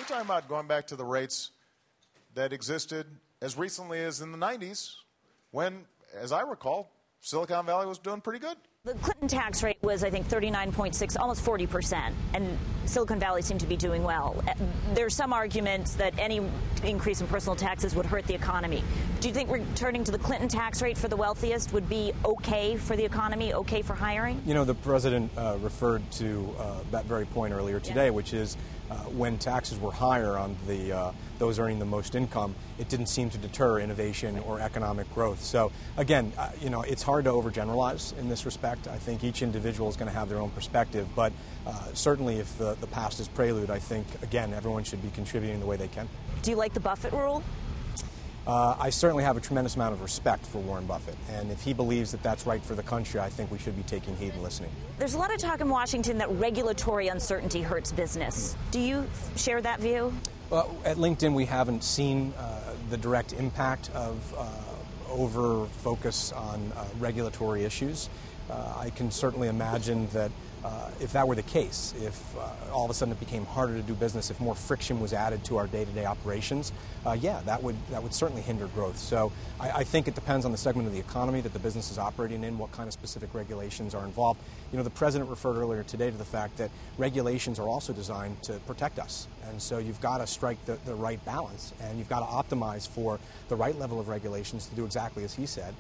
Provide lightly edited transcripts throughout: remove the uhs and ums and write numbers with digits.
talking about going back to the rates that existed as recently as in the 90s when, as I recall, Silicon Valley was doing pretty good. The Clinton tax rate was, I think, 39.6, almost 40%, and Silicon Valley seemed to be doing well. There's some arguments that any increase in personal taxes would hurt the economy. Do you think returning to the Clinton tax rate for the wealthiest would be okay for the economy, okay for hiring? You know, the president referred to that very point earlier today, which is when taxes were higher on those earning the most income, it didn't seem to deter innovation or economic growth. So, again, you know, it's hard to overgeneralize in this respect. I think each individual is going to have their own perspective, but certainly if the past is prelude, I think, again, everyone should be contributing the way they can. Do you like the Buffett rule? I certainly have a tremendous amount of respect for Warren Buffett, and if he believes that that's right for the country, I think we should be taking heed and listening. There's a lot of talk in Washington that regulatory uncertainty hurts business. Do you share that view? Well, at LinkedIn, we haven't seen the direct impact of over-focus on regulatory issues. I can certainly imagine that if that were the case, if all of a sudden it became harder to do business, if more friction was added to our day-to-day operations, yeah, that would certainly hinder growth. So I think it depends on the segment of the economy that the business is operating in, what kind of specific regulations are involved. You know, the president referred earlier today to the fact that regulations are also designed to protect us. And so you've got to strike the right balance, and you've got to optimize for the right level of regulations to do exactly as he said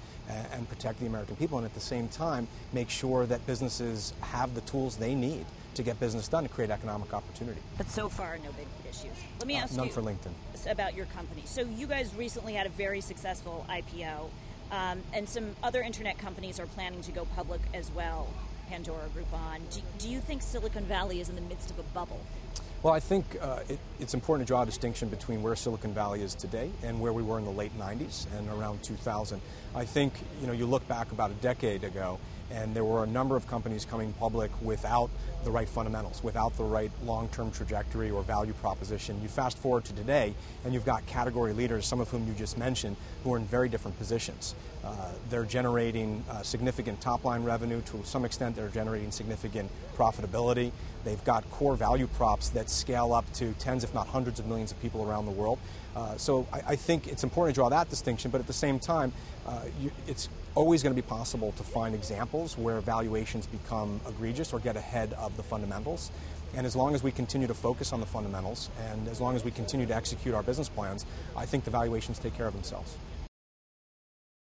and protect the American people, and at the same time make sure that businesses have the tools they need to get business done to create economic opportunity. But so far, no big issues. Let me ask none you for LinkedIn. About your company. So you guys recently had a very successful IPO, and some other internet companies are planning to go public as well, Pandora, Groupon. Do you think Silicon Valley is in the midst of a bubble? Well, I think it's important to draw a distinction between where Silicon Valley is today and where we were in the late 90s and around 2000. I think, you know, you look back about a decade ago, and there were a number of companies coming public without the right fundamentals, without the right long-term trajectory or value proposition. You fast forward to today, and you've got category leaders, some of whom you just mentioned, who are in very different positions. They're generating significant top-line revenue. To some extent, they're generating significant profitability. They've got core value props that scale up to tens, if not hundreds of millions of people around the world. So I think it's important to draw that distinction, but at the same time, it's always going to be possible to find examples where valuations become egregious or get ahead of the fundamentals. And as long as we continue to focus on the fundamentals and as long as we continue to execute our business plans, I think the valuations take care of themselves.